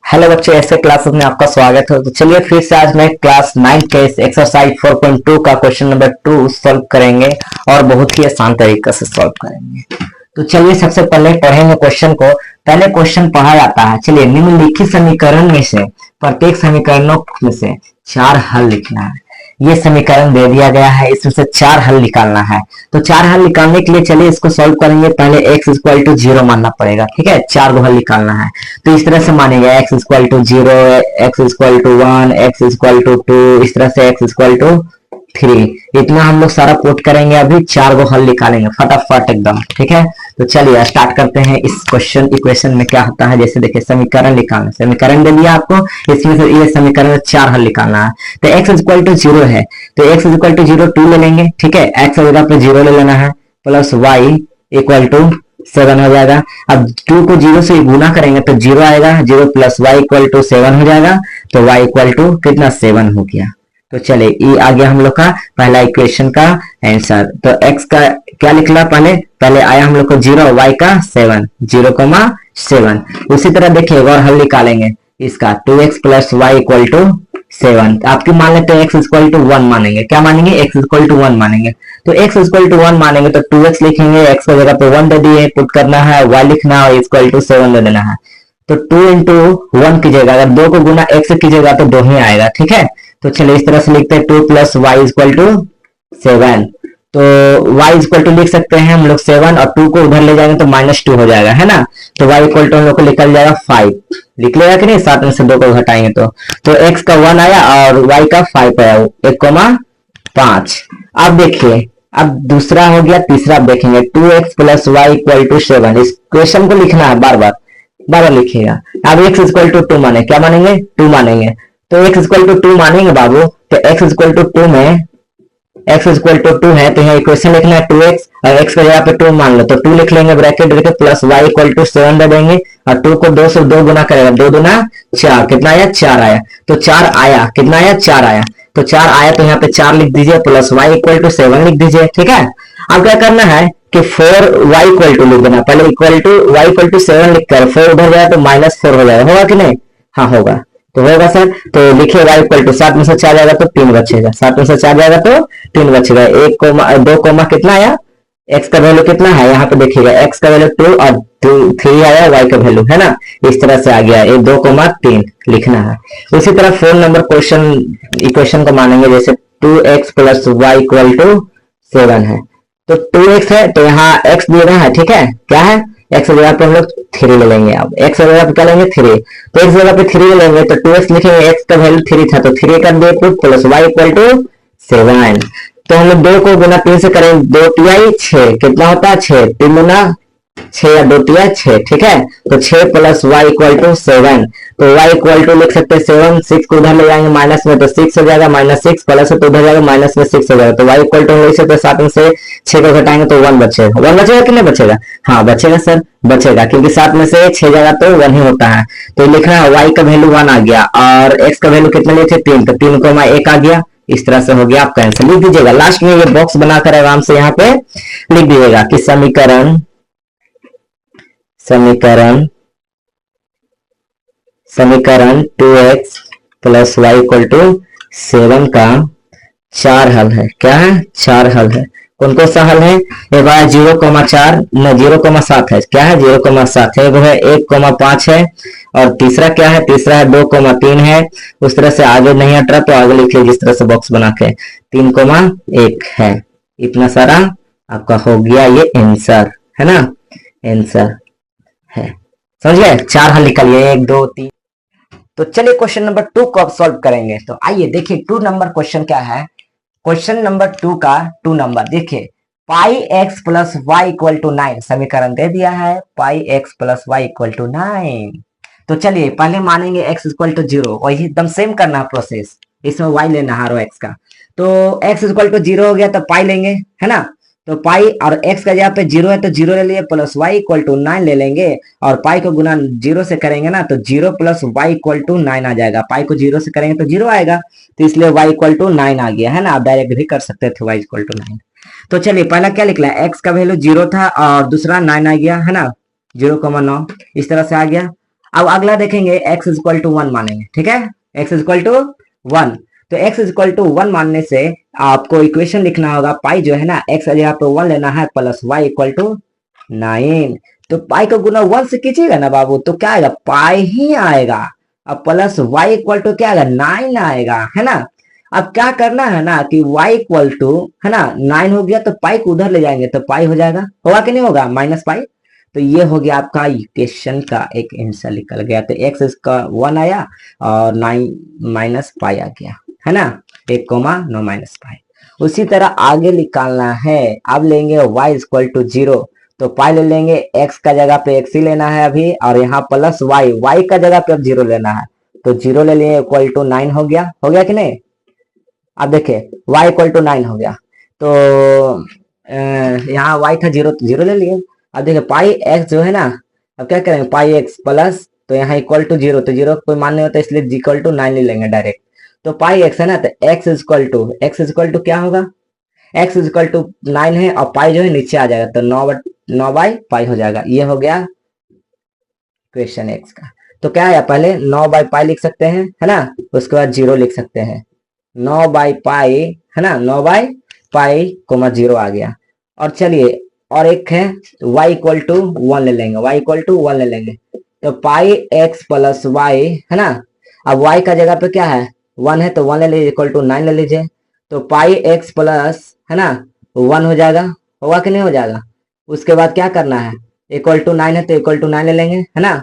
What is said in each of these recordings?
Hello बच्चों, ऐसे classes में आपका स्वागत है। तो चलिए फिर से आज मैं क्लास 9 के एक्सरसाइज 4.2 का क्वेश्चन नंबर 2 सॉल्व करेंगे और बहुत ही आसान तरीके से सॉल्व करेंगे। तो चलिए सबसे पहले पढ़ेंगे क्वेश्चन को। पहले क्वेश्चन पढ़ा जाता है। चलिए, निम्नलिखित समीकरण में से प्रत्येक समीकरणों में से 4 हल लिखना है। ये समीकरण दे दिया गया है, इसमें से 4 हल निकालना है। तो 4 हल निकालने के लिए चलिए इसको सॉल्व करेंगे। पहले x इक्वल टू 0 मानना पड़ेगा, ठीक है। 4 को हल निकालना है तो इस तरह से मानेंगे x equal to 0, x equal to 1, x equal to 2, इस तरह से x इक्वल टू 3। इतना हम लोग सारा कोट करेंगे। अभी 4 को हल निकालेंगे फटाफट एकदम, ठीक है। तो चलिए स्टार्ट करते हैं। इस क्वेश्चन इक्वेशन में क्या होता है, जैसे देखिए समीकरण निकालना। समीकरण दे दिया आपको, इसमें से ये समीकरण में 4 हल निकालना है। तो x इक्वल टू 0 है तो x इक्वल टू 0 2 ले लेंगे, ठीक है। x की जगह पे 0 ले लेना है, प्लस y इक्वल टू 7 हो जाएगा। अब 2 को 0 से गुना करेंगे तो 0 आएगा, 0 प्लस y इक्वल टू 7 हो जाएगा। तो y इक्वल टू कितना 7 हो गया। तो चले ये आ गया हम लोग का पहला इक्वेशन का आंसर। तो x का क्या निकला, पहले आया हम लोग को 0, y का 7, 0,7। उसी तरह देखिए और हल निकालेंगे इसका 2x plus y equal to 7। आपकी मान लेते हैं x इक्वल टू 1 मानेंगे। क्या मानेंगे, x इक्वल टू 1 मानेंगे। तो x इक्वल टू 1 मानेंगे तो 2x लिखेंगे, x की जगह पे 1 दे दिए, पुट करना है, y लिखना है, इक्वल टू 7 दे देना है। तो 2 इंटू 1 कीजिएगा, अगर 2 को गुना x से कीजिएगा तो 2 ही आएगा, ठीक है। तो चलिए इस तरह से लिखते हैं 2 प्लस वाई इक्वल टू 7। तो y इक्वल टू लिख सकते हैं हम लोग 7 और 2 को उधर ले जाएंगे तो -2 हो जाएगा, है ना। तो y इक्वल टू हम लोग को निकल जाएगा 5। लिख लेगा कि नहीं, 7 में से 2 को घटाएंगे तो x का 1 आया और y का 5 आया, 1,5। अब देखिए, अब दूसरा हो गया, तीसरा आप देखेंगे 2x plus y equal to 7। इस क्वेश्चन को लिखना है, बार बार लिखिएगा। अब x इक्वल टू 2 माने, क्या मानेंगे, 2 मानेंगे। तो x इक्वल टू 2 मानेंगे बाबू। तो x इक्वल टू 2 में x इक्वल टू 2 है तो यहाँ इक्वेशन लिखना है 2x और x की जगह पे 2 मान लो तो 2 लिख लेंगे, ब्रैकेट देके प्लस y इक्वल टू 7 दे देंगे और 2 को 2 से 2 गुना करेगा, 2 दूना 4, कितना आया 4 आया। तो 4 आया, कितना आया 4 आया। तो 4 आया तो यहाँ पे 4 लिख दीजिए, प्लस y इक्वल टू 7 लिख दीजिए, ठीक है। अब क्या करना है कि 4y इक्वल टू लिख देना। पहले equal to y equal to 7 लिख कर 4 उधर जाए तो -4 हो जाएगा, होगा कि नहीं, हाँ होगा। तो होगा सर, तो लिखिए y इक्वल टू 7 में से 4 जाएगा तो 3 बचेगा, 7 में से 4 जाएगा तो 3 बचेगा। 2 कोमा कितना आया, x का वैल्यू कितना है, यहाँ पे देखिएगा x का वैल्यू 2 और 3 आया y का वैल्यू, है ना। इस तरह से आ गया, 2,3 लिखना है। उसी तरह 4 नंबर क्वेश्चन इक्वेशन को मानेंगे, जैसे 2x plus y equal to 7 है। तो 2x है तो यहाँ x दिया है, ठीक है। क्या है, x की जगह पे हम लोग 3 ले लेंगे। अब x की जगह पे क्या लेंगे, 3। तो x की जगह पे 3 ले लेंगे तो 2x लिखेंगे, x का वैल्यू 3 था तो 3 कर दिए put, plus y equal to 7। तो हम लोग 2 को गुना 3 से करें, 2 तिहाई 6, कितना होता है 6, 3 गुना 6 या 2 तिहाई 6, ठीक है। तो 6 प्लस y इक्वल टू 7। तो y इक्वल टू लिख सकते हैं 7, 6 को उधर ले जाएंगे माइनस में तो 6 हो जाएगा, -6 प्लस है तो उधर जाएगा माइनस में 6 हो जाएगा। तो y इक्वल टू लिख सकते हैं 7 में से 6 को घटाएंगे तो 1 बचेगा। 1 बचेगा कि नहीं बचेगा, हाँ बचेगा सर, बचेगा, क्योंकि 7 में से 6 जाएगा तो 1 ही होता है। तो लिखना है y का वैल्यू 1 आ गया और x का वैल्यू कितना लिए थे 3, तो 3 को 1 आ गया। इस तरह से हो गया आपका आंसर। लिख दीजिएगा लास्ट में, ये बॉक्स बनाकर आराम से यहाँ पे लिख दीजिएगा कि समीकरण 2x plus y equal to 7 का 4 हल है। क्या है, 4 हल है। कौन कौन सा हल है, एक बार 0,4 न 0,7 है, क्या है 0,7 है, वो है 1,5 है और तीसरा क्या है, तीसरा है 2,3 है। उस तरह से आगे नहीं हट रहा तो आगे लिखिए जिस तरह से बॉक्स बना के 3,1 है। इतना सारा आपका हो गया ये आंसर, है ना, आंसर है। समझ गए, 4 हल निकालिए, 1 2 3। तो चलिए क्वेश्चन नंबर 2 को अब सॉल्व करेंगे। तो आइए देखिए 2 नंबर क्वेश्चन क्या है। क्वेश्चन नंबर 2 का 2 नंबर देखिए, pi x plus y equal to 9 समीकरण दे दिया है, pi x plus y equal to 9। तो चलिए पहले मानेंगे x इक्वल टू 0, वही एकदम सेम करना है प्रोसेस, इसमें y लेना है x का। तो x इक्वल टू 0 हो गया तो पाई लेंगे, है ना। तो पाई और x का जगह पे 0 है तो 0 ले लिए, प्लस y इक्वल टू 9 ले लेंगे और पाई को गुना 0 से करेंगे ना तो 0 प्लस y इक्वल टू 9 आ जाएगा। पाई को 0 से करेंगे तो 0 आएगा, तो इसलिए y इक्वल टू 9 आ गया, है ना। आप डायरेक्ट भी कर सकते थे y इक्वल टू 9। तो चलिए पहला क्या लिखला है, x का वैल्यू 0 था और दूसरा 9 आ गया, है ना, 0,9 इस तरह से आ गया। अब अगला देखेंगे x इज इक्वल टू 1 मानेंगे, ठीक है, x इज इक्वल टू 1। तो x इज इक्वल टू 1 मानने से आपको इक्वेशन लिखना होगा, पाई जो है ना x जगह पे 1 लेना है प्लस y इक्वल टू 9। तो पाई को गुना 1 से कीजिएगा ना बाबू, तो क्या आएगा, पाई ही आएगा। अब प्लस y इक्वल टू क्या आएगा, 9 आएगा, है ना। अब क्या करना है ना कि y इक्वल टू है ना 9 हो गया, तो पाई को उधर ले जाएंगे तो पाई हो जाएगा, होगा कि नहीं होगा, माइनस पाई। तो ये हो गया आपका इक्वेशन का एक आंसर निकल गया। तो x इसका 1 आया और 9 माइनस पाई आ गया, है ना, 1,9 माइनस पाई। उसी तरह आगे निकालना है। अब लेंगे y इक्वल टू 0, तो पाई ले लेंगे, x का जगह पे x ही लेना है अभी, और यहाँ प्लस y का जगह पे अब 0 लेना है, तो 0 ले लिए इक्वल टू 9 हो गया कि नहीं। अब देखिए y इक्वल टू 9 हो गया, तो यहाँ y था 0 तो 0 ले लिए। अब देखिए पाई x जो है ना, अब क्या करेंगे, पाई x प्लस, तो यहाँ इक्वल टू 0, तो 0 कोई मान नहीं होता इसलिए इक्वल टू 9 ले लेंगे डायरेक्ट। तो पाई x है ना, तो x इज इक्वल टू क्या होगा, x इज इक्वल टू 9 है, और पाई जो है नीचे आ जाएगा, तो 9 बाई पाई हो जाएगा। ये हो गया क्वेश्चन x का। तो क्या है, पहले 9 बाई पाई लिख सकते हैं, है ना, उसके बाद 0 लिख सकते हैं, 9 बाई पाई, है ना, 9 बाई पाई कोमा 0 आ गया। और चलिए और एक है y इक्वल टू 1 ले लेंगे, y इक्वल टू 1 ले लेंगे, तो पाई x प्लस y, है ना। अब y का जगह पे क्या है, 1 है, तो 1 ले लीजिए, इक्वल टू 9 ले लीजिए, तो पाई x प्लस, है ना, 1 हो जाएगा, होगा कि नहीं हो जाएगा। उसके बाद क्या करना है, इक्वल टू 9 है तो इक्वल टू 9 ले लेंगे, है ना,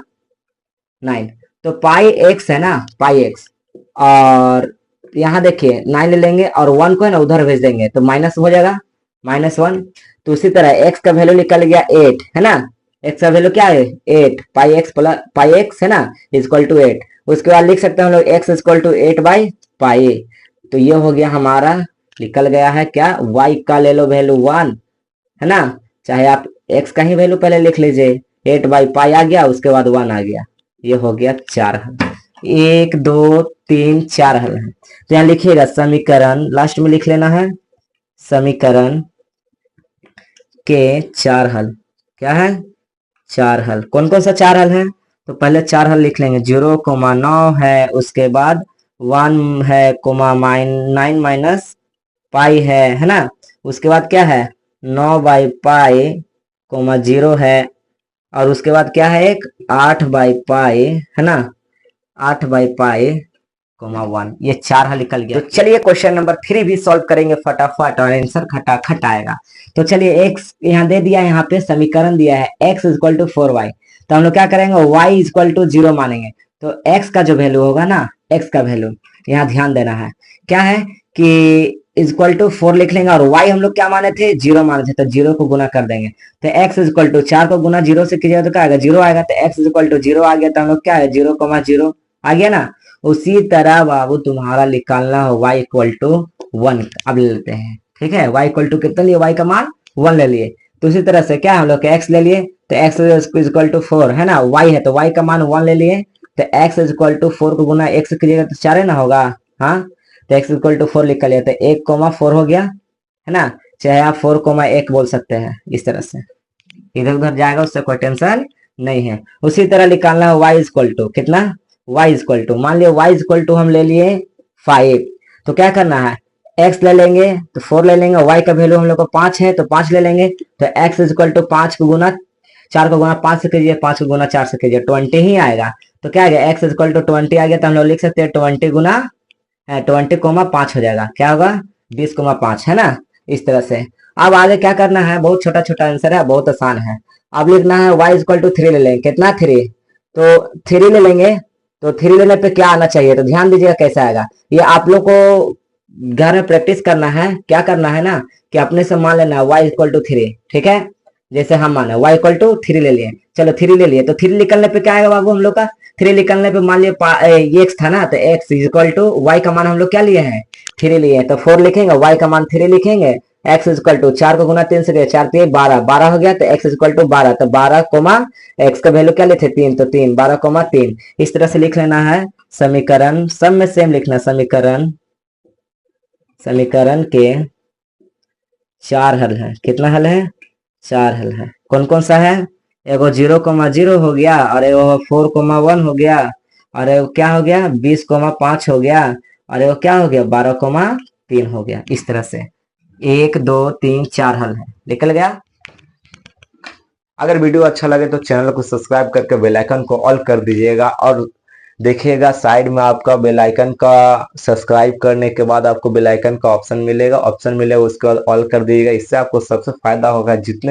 9। तो पाई x है ना, पाई x, और यहाँ देखिए 9 ले लेंगे और 1 को है ना उधर भेज देंगे, तो माइनस हो जाएगा, -1। तो उसी तरह x का वैल्यू निकल गया 8, है ना, x का वैल्यू क्या है 8, पाई x प्लस पाई x है ना इक्वल टू 8। उसके बाद लिख सकते हैं हम लोग x equal to 8 by pi. तो ये हो गया हमारा, निकल गया है क्या, y का ले लो वैल्यू 1, है ना, चाहे आप x का ही वैल्यू पहले लिख लीजिए, 8 बाई पाई आ गया, उसके बाद 1 आ गया। ये हो गया 4 हल, 1 2 3 4 हल है। तो यहाँ लिखिएगा समीकरण, लास्ट में लिख लेना है, समीकरण के 4 हल। क्या है, 4 हल। कौन कौन सा 4 हल है, तो पहले 4 हल लिख लेंगे, 0,9 है, उसके बाद 1 है, 9 माइनस पाई है ना। उसके बाद क्या है 9 बाई पाई 0 है, और उसके बाद क्या है एक 8 बाई पाई, है ना, 8 बाई पाई 1। ये 4 हल निकल गया। तो चलिए क्वेश्चन नंबर 3 भी सॉल्व करेंगे फटाफट, और आंसर खटाखट आएगा। तो चलिए x यहाँ दे दिया, यहाँ पे समीकरण दिया है x इक्वल टू 4y, तो हम लोग क्या करेंगे y इक्वल टू 0 मानेंगे। तो x का जो वैल्यू होगा ना, x का वैल्यू यहाँ ध्यान देना है, क्या है कि इक्वल टू 4 लिख लेंगे, और y हम लोग क्या माने थे, 0 माने थे, तो 0 को गुना कर देंगे। तो x इक्वल टू 4 को गुना 0 से कीजिएगा तो क्या आएगा, 0 आएगा, तो x इक्वल टू 0 आ गया, तो हम लोग क्या है 0,0 आ गया ना। उसी तरह बाबू तुम्हारा निकालना हो y इक्वल टू 1, अब ले लेते हैं, ठीक है, y इक्वल टू कितना लिए, y का मान 1 ले लिए। तो उसी तरह से क्या हम लोग x ले लिए, तो x इक्वल टू 4 है ना, y है तो y का मान 1 ले लिए, तो x इक्वल टू 4 को गुना x कीजिएगा तो 4 है ना होगा, हाँ, तो x इक्वल टू 4 लिख लिया, तो 1,4 हो गया, है ना, चाहे आप 4,1 बोल सकते हैं, इस तरह से इधर उधर जाएगा, उससे कोई टेंशन नहीं है। उसी तरह निकालना है y इक्वल टू कितना, y इक्वल टू, मान लिया y इक्वल टू हम ले लिए 5, तो क्या करना है x ले लेंगे, तो 4 ले लेंगे, y का वैल्यू हम लोग को 5 है तो 5 ले लेंगे, तो x इक्वल टू 5 को गुना 4 को गुना 5 से कीजिए, 5 को गुना 4 से कीजिए, 20 ही आएगा। तो क्या आ गया x इक्वल टू 20 आ गया, तो हम लोग लिख सकते हैं 20 गुना 20,5 हो जाएगा, क्या होगा 20,5, है ना, इस तरह से। अब आगे क्या करना है, बहुत छोटा छोटा आंसर है, बहुत आसान है। अब लिखना है y इक्वल टू 3 ले लेंगे, कितना 3, तो 3 ले लेंगे, तो 3 लेने पे क्या आना चाहिए, तो ध्यान दीजिएगा कैसा आएगा, ये आप लोग को घर में प्रैक्टिस करना है। क्या करना है ना कि अपने से मान लेना y इक्वल टू 3, ठीक है, जैसे हम माने y इक्वल टू 3 ले लिए, चलो 3 ले लिए, तो 3 निकलने पे क्या आएगा बाबू हम लोग का, 3 निकलने पे मान लिए x था ना, तो x इक्वल टू y का मान हम लोग क्या लिए हैं 3 लिए, तो 4 लिखेंगे, y का मान 3 लिखेंगे, x इक्वल टू 4 को गुना 3 से किया, 4 3 12 हो गया, तो x इक्वल टू 12, तो 12 कोमा x का वैल्यू क्या लेते 3, तो 3 12,3, इस तरह से लिख लेना है समीकरण, सब में सेम लिखना, समीकरण के 4 हल है, कितना हल है 4 हल है। कौन कौन सा है, एगो 0,0 हो गया, और एगो 4,1 हो गया, और एगो क्या हो गया 20,5 हो गया, और एगो क्या हो गया 12,3 हो गया। इस तरह से 1 2 3 4 हल है, निकल गया। अगर वीडियो अच्छा लगे तो चैनल को सब्सक्राइब करके बेल आइकन को ऑल कर दीजिएगा, और देखिएगा साइड में आपका बेल आइकन का सब्सक्राइब करने के बाद आपको बेल आइकन का ऑप्शन मिलेगा, उसके बाद ऑल कर दीजिएगा। इससे आपको सबसे फायदा होगा, जितने